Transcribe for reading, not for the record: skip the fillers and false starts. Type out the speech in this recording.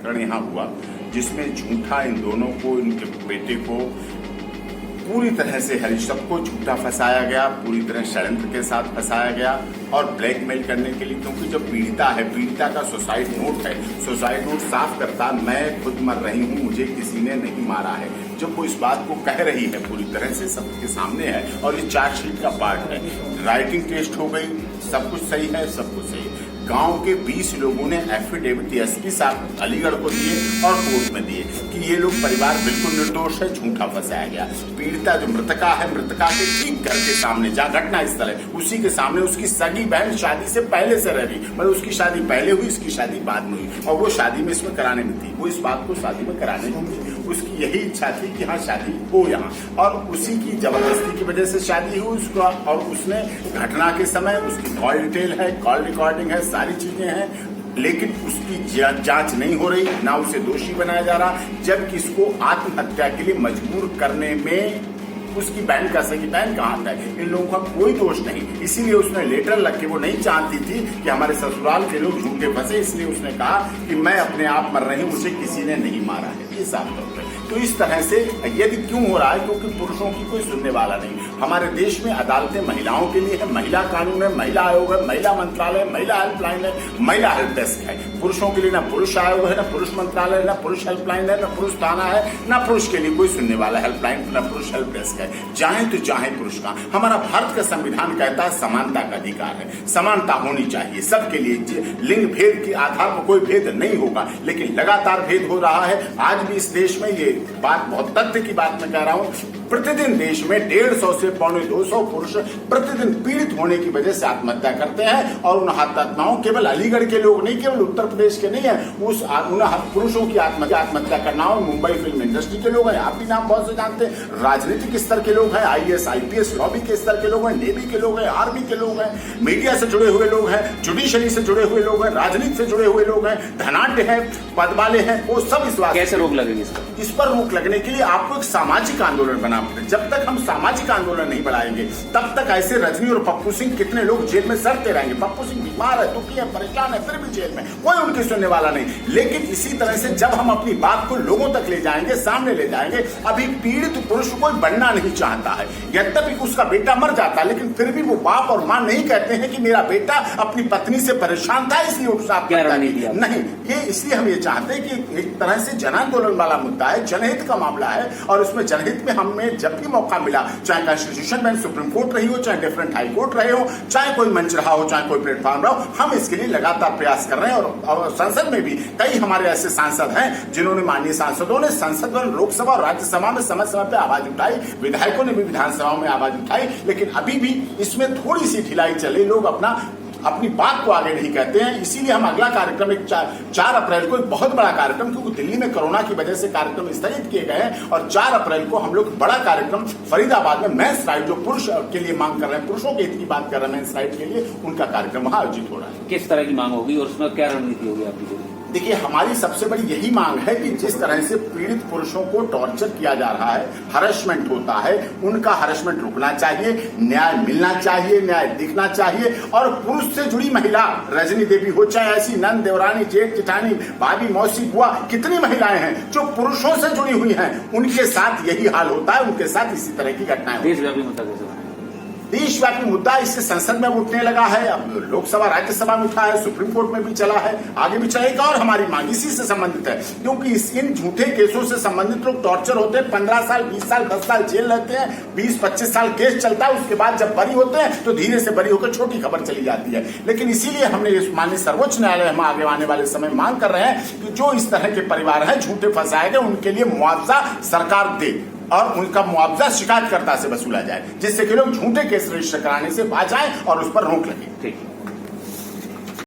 प्रकरण यहाँ हुआ जिसमें झूठा इन दोनों को, इनके बेटे को पूरी तरह से सबको झूठा फंसाया गया, पूरी तरह षड्यंत्र के साथ फंसाया गया और ब्लैकमेल करने के लिए। क्योंकि जब पीड़िता है, पीड़िता का सुसाइड नोट है, सुसाइड नोट साफ करता मैं खुद मर रही हूँ, मुझे किसी ने नहीं मारा है। जब वो इस बात को कह रही है, पूरी तरह से सबके सामने है और ये चार्जशीट का पार्ट है। राइटिंग टेस्ट हो गई, सब कुछ सही है, सब कुछ सही है। गांव के 20 लोगों ने एफिडेविट एसपी साहब अलीगढ़ को दिए और कोर्ट में दिए कि ये लोग परिवार बिल्कुल निर्दोष है, झूठा फंसाया गया। पीड़िता जो मृतका है, मृतका के ठीक घर के सामने जहाँ घटना स्थल है उसी के सामने उसकी सगी बहन शादी से पहले से रह रही, मतलब उसकी शादी पहले हुई, इसकी शादी बाद में हुई और वो शादी में इसमें कराने में थी। वो इस बात को शादी में कराने में उसकी यही इच्छा थी कि हाँ शादी हो यहाँ, और उसी की जबरदस्ती की वजह से शादी हुई उसका। और उसने घटना के समय उसकी कॉल डिटेल है, कॉल रिकॉर्डिंग है, सारी चीजें हैं, लेकिन उसकी जांच नहीं हो रही, ना उसे दोषी बनाया जा रहा, जबकि इसको आत्महत्या के लिए मजबूर करने में उसकी बहन का, सगी बहन का हाथ है। इन लोगों का कोई दोष नहीं, इसीलिए उसने लेटर लग के, वो नहीं चाहती थी कि हमारे ससुराल के लोग झूठे फंसे, इसलिए उसने कहा कि मैं अपने आप मर रही हूं, मुझे किसी ने नहीं मारा है। ये साफ तौर पर तो इस तरह से यदि क्यों हो रहा है, क्योंकि पुरुषों की कोई सुनने वाला नहीं। हमारे देश में अदालतें महिलाओं के लिए है, महिला कानून है, महिला आयोग है, महिला मंत्रालय, महिला हेल्पलाइन है, महिला हेल्प डेस्क है। पुरुषों के लिए ना पुरुष आयोग है, ना पुरुष मंत्रालय है, ना पुरुष हेल्पलाइन है, ना पुरुष थाना है, ना पुरुष के लिए कोई सुनने वाला हेल्पलाइन, ना पुरुष हेल्प डेस्क है। चाहे तो चाहे पुरुष का। हमारा भारत का संविधान कहता है समानता का अधिकार है, समानता होनी चाहिए सबके लिए, लिंग भेद के आधार पर कोई भेद नहीं होगा, लेकिन लगातार भेद हो रहा है। आज भी इस देश में ये बात बहुत तथ्य की बात मैं कह रहा हूं, प्रतिदिन देश में 150 से 250 पुरुष प्रतिदिन पीड़ित होने की वजह से आत्महत्या करते हैं। और उन आत्महत्याओं केवल अलीगढ़ के लोग नहीं, केवल उत्तर प्रदेश के नहीं है, उन पुरुषों की आत्महत्या करना हो मुंबई फिल्म इंडस्ट्री के लोग हैं, आप भी नाम बहुत से जानते हैं, राजनीतिक स्तर के लोग हैं, IAS IPS लॉबी के स्तर के लोग हैं, नेवी के लोग हैं, आर्मी के लोग हैं, मीडिया से जुड़े हुए लोग हैं, जुडिशरी से जुड़े हुए लोग हैं, राजनीति से जुड़े हुए लोग हैं, धनाढ्य है, पद वाले हैं, वो सब इस बात कैसे रोक लगेगी इस पर रोक लगने के लिए आपको एक सामाजिक आंदोलन बनाना पड़ेगा। जब तक हम सामाजिक आंदोलन नहीं बढ़ाएंगे तब तक ऐसे रजनी और पप्पू सिंह कितने लोग जेल में सड़ते रहेंगे। पप्पू सिंह बीमार है, दुखी है, परेशान है, फिर भी जेल में, कोई उनकी सुनने वाला नहीं। लेकिन इसी तरह से जब हम अपनी बात को लोगों तक ले जाएंगे, सामने ले जाएंगे, अभी पीड़ित पुरुष कोई बनना नहीं चाहता है, यद्यपि उसका बेटा मर जाता है, लेकिन फिर भी वो बाप और मां नहीं कहते हैं कि मेरा बेटा अपनी पत्नी से परेशान था इसलिए उपसाप नहीं। ये इसलिए हम ये चाहते हैं कि एक तरह से जन आंदोलन वाला मुद्दा है, जनहित का मामला है, और उसमें जनहित में हमें जब भी मौका मिला, चाहे कॉन्स्टिट्यूशन बेंच सुप्रीम कोर्ट रही हो, चाहे डिफरेंट हाई कोर्ट रहे हो, चाहे कोई मंच रहा हो, चाहे कोई प्लेटफॉर्म रहा हो, हम इसके लिए लगातार प्रयास कर रहे हैं। और संसद में भी कई हमारे ऐसे सांसद हैं जिन्होंने, माननीय सांसदों ने संसद में, लोकसभा और राज्यसभा में समय समय पर आवाज उठाई, विधायकों ने भी विधानसभा में आवाज उठाई, लेकिन अभी भी इसमें थोड़ी सी ढिलाई चले, लोग अपनी बात को आगे नहीं कहते हैं। इसीलिए हम अगला कार्यक्रम 4 अप्रैल को एक बहुत बड़ा कार्यक्रम, क्योंकि दिल्ली में कोरोना की वजह से कार्यक्रम स्थगित किए गए हैं, और 4 अप्रैल को हम लोग बड़ा कार्यक्रम फरीदाबाद में मेंस राइट, जो पुरुष के लिए मांग कर रहे हैं, पुरुषों के हित की बात कर रहे हैं मेंस राइट के लिए, उनका कार्यक्रम वहां आयोजित हो रहा है। किस तरह की मांग होगी और उसमें क्या रणनीति होगी आपकी? देखिए, हमारी सबसे बड़ी यही मांग है कि जिस तरह से पीड़ित पुरुषों को टॉर्चर किया जा रहा है, हरेसमेंट होता है, उनका हरेसमेंट रुकना चाहिए, न्याय मिलना चाहिए, न्याय दिखना चाहिए। और पुरुष से जुड़ी महिला, रजनी देवी हो, चाहे ऐसी नंद, देवरानी, जेठ, जेठानी, भाभी, मौसी, बुआ, कितनी महिलाएं हैं जो पुरुषों से जुड़ी हुई हैं, उनके साथ यही हाल होता है, उनके साथ इसी तरह की घटनाएं। देशव्यापी मुद्दा कैसे? देशव्यापी मुद्दा इससे संसद में उठने लगा है, अब लोकसभा राज्यसभा में उठा है, सुप्रीम कोर्ट में भी चला है, आगे भी चलेगा। और हमारी मांग इसी से संबंधित है, क्योंकि इन झूठे केसों से संबंधित लोग टॉर्चर होते हैं, 15 साल, 20 साल, 10 साल जेल रहते हैं, 20-25 साल केस चलता है, उसके बाद जब बरी होते हैं तो धीरे से बरी होकर छोटी खबर चली जाती है। लेकिन इसीलिए हमने माननीय सर्वोच्च न्यायालय हम आगे आने वाले समय में मांग कर रहे हैं कि जो इस तरह के परिवार हैं झूठे फंसाए गए, उनके लिए मुआवजा सरकार दे और उनका मुआवजा शिकायतकर्ता से वसूला जाए, जिससे कि लोग झूठे केस रजिस्टर कराने से बच जाएं और उस पर रोक लगे। ठीक।